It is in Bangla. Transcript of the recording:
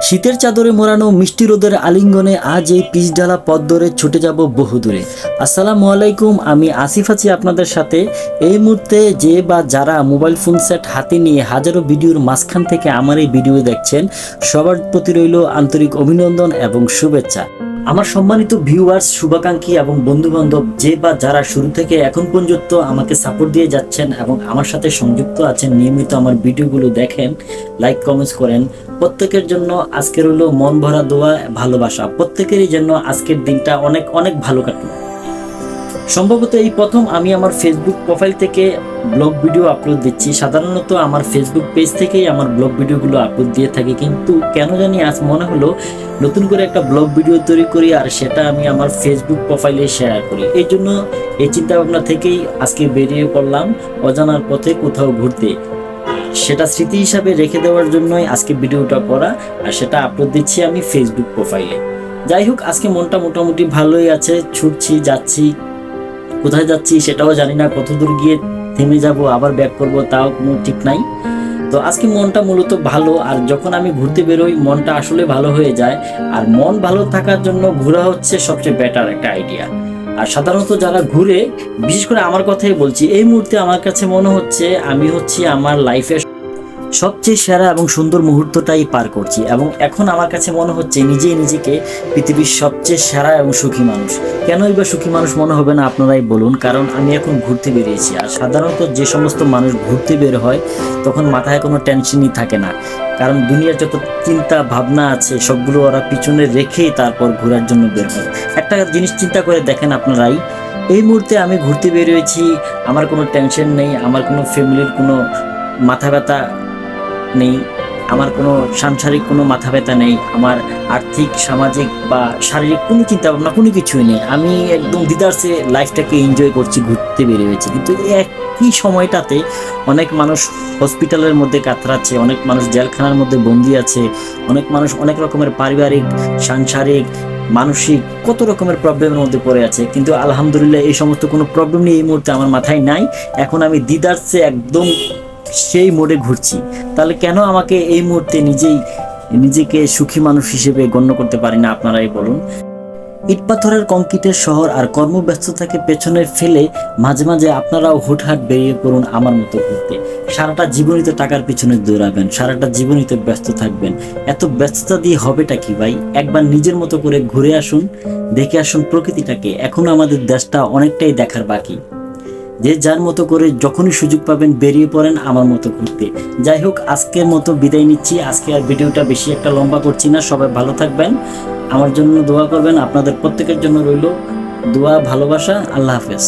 শীতের চাদরে মোড়ানো মিষ্টি রোদের আলিঙ্গনে আজ এই পিচঢালা পথ ধরে ছুটে যাব বহুদূরে। আসসালামু আলাইকুম, আমি আসিফ আছি আপনাদের সাথে। এই মুহূর্তে যে বা যারা মোবাইল ফোন সেট হাতে নিয়ে হাজারো ভিডিওর মাঝখান থেকে আমার এই ভিডিও দেখছেন, সবার প্রতি রইল আন্তরিক অভিনন্দন এবং শুভেচ্ছা। আমার সম্মানিত ভিউয়ার্স, শুভাকাঙ্ক্ষী এবং বন্ধুবান্ধব যে বা যারা শুরু থেকে এখন পর্যন্ত আমাকে সাপোর্ট দিয়ে যাচ্ছেন এবং আমার সাথে সংযুক্ত আছেন, নিয়মিত আমার ভিডিওগুলো দেখেন, লাইক কমেন্টস করেন, প্রত্যেকের জন্য আজকের হলো মন ভরা দোয়া, ভালোবাসা। প্রত্যেকেরই জন্য আজকের দিনটা অনেক অনেক ভালো কাটুক। সম্ভবত এই প্রথম আমি আমার ফেসবুক প্রোফাইল থেকে ব্লগ ভিডিও আপলোড দিচ্ছি। সাধারণত আমার ফেসবুক পেজ থেকেই আমার ব্লগ ভিডিওগুলো আপলোড দিয়ে থাকি, কিন্তু কেন জানি আজ মনে হলো নতুন করে একটা ব্লগ ভিডিও তৈরি করি আর সেটা আমি আমার ফেসবুক প্রোফাইলে শেয়ার করি। এই জন্য এই চিন্তা ভাবনা থেকেই আজকে বেরিয়ে পড়লাম অজানার পথে কোথাও ঘুরতে। সেটা স্মৃতি হিসাবে রেখে দেওয়ার জন্যই আজকে ভিডিওটা করা, আর সেটা আপলোড দিচ্ছি আমি ফেসবুক প্রোফাইলে। যাই হোক, আজকে মনটা মোটামুটি ভালোই আছে। ছুটছি, যাচ্ছি, কোথায় যাচ্ছি সেটাও জানি না, কত দূর গিয়ে থেমে যাব আবার ব্যাক করব তাও কোনো ঠিক নাই। তো আজকে মনটা মূলত ভালো, আর যখন আমি ঘুরতে বেরোই মনটা আসলে ভালো হয়ে যায়। আর মন ভালো থাকার জন্য ঘোরা হচ্ছে সবচেয়ে বেটার একটা আইডিয়া। আর সাধারণত যারা ঘুরে, বিশেষ করে আমার কথাই বলছি, এই মুহূর্তে আমার কাছে মনে হচ্ছে আমি হচ্ছি আমার লাইফের সবচেয়ে সেরা এবং সুন্দর মুহূর্তটাই পার করছি, এবং এখন আমার কাছে মনে হচ্ছে নিজেই নিজেকে পৃথিবীর সবচেয়ে সেরা এবং সুখী মানুষ। কেনই বা সুখী মানুষ মনে হবে না আপনারাই বলুন? কারণ আমি এখন ঘুরতে বেরিয়েছি। আর সাধারণত যে সমস্ত মানুষ ঘুরতে বের হয় তখন মাথায় কোনো টেনশনই থাকে না, কারণ দুনিয়ার যত চিন্তা ভাবনা আছে সবগুলো ওরা পিছনে রেখেই তারপর ঘোরার জন্য বের হয়। একটা জিনিস চিন্তা করে দেখেন আপনারাই, এই মুহূর্তে আমি ঘুরতে বেরিয়েছি, আমার কোনো টেনশন নেই, আমার কোনো ফ্যামিলির কোনো মাথা ব্যথা নেই, আমার কোনো সাংসারিক কোনো মাথা ব্যথা নেই, আমার আর্থিক, সামাজিক বা শারীরিক কোনো চিন্তা ভাবনা কোনো কিছুই নেই। আমি একদম দিদারসে লাইফটাকে এনজয় করছি, ঘুরতে বেরিয়েছি। কিন্তু একই সময়টাতে অনেক মানুষ হসপিটালের মধ্যে কাতরাচ্ছে, অনেক মানুষ জেলখানার মধ্যে বন্দি আছে, অনেক মানুষ অনেক রকমের পারিবারিক, সাংসারিক, মানসিক কত রকমের প্রবলেমের মধ্যে পড়ে আছে। কিন্তু আলহামদুলিল্লাহ এই সমস্ত কোনো প্রবলেম নিয়ে এই মুহূর্তে আমার মাথায় নাই। এখন আমি দিদারসে একদম সেই মোড়ে ঘুরছি। তাহলে কেন আমাকে এই মুহূর্তে নিজেকে সুখী মানুষ হিসেবে গণ্য করতে পারি না আপনারাই বলুন? ইট পাথরের কংক্রিটের শহর আর কর্মব্যস্ততাকে পেছনে ফেলে মাঝে মাঝে আপনারাও হুটহাট বেরিয়ে পড়ুন আমার মতো ঘুরতে। সারাটা জীবনই তো টাকার পিছনে দৌড়াবেন, সারাটা জীবনই তো ব্যস্ত থাকবেন। এত ব্যস্ততা দিয়ে হবেটা কি ভাই? একবার নিজের মতো করে ঘুরে আসুন, দেখে আসুন প্রকৃতিটাকে। এখনো আমাদের দেশটা অনেকটাই দেখার বাকি। যে যার মতো করে যখনই সুযোগ পাবেন বেরিয়ে পড়েন আমার মতো ঘুরতে। যাই হোক, আজকের মতো বিদায় নিচ্ছি। আজকে আর ভিডিওটা বেশি একটা লম্বা করছি না। সবাই ভালো থাকবেন, আমার জন্য দোয়া করবেন। আপনাদের প্রত্যেকের জন্য রইল দোয়া, ভালোবাসা। আল্লাহ হাফেজ।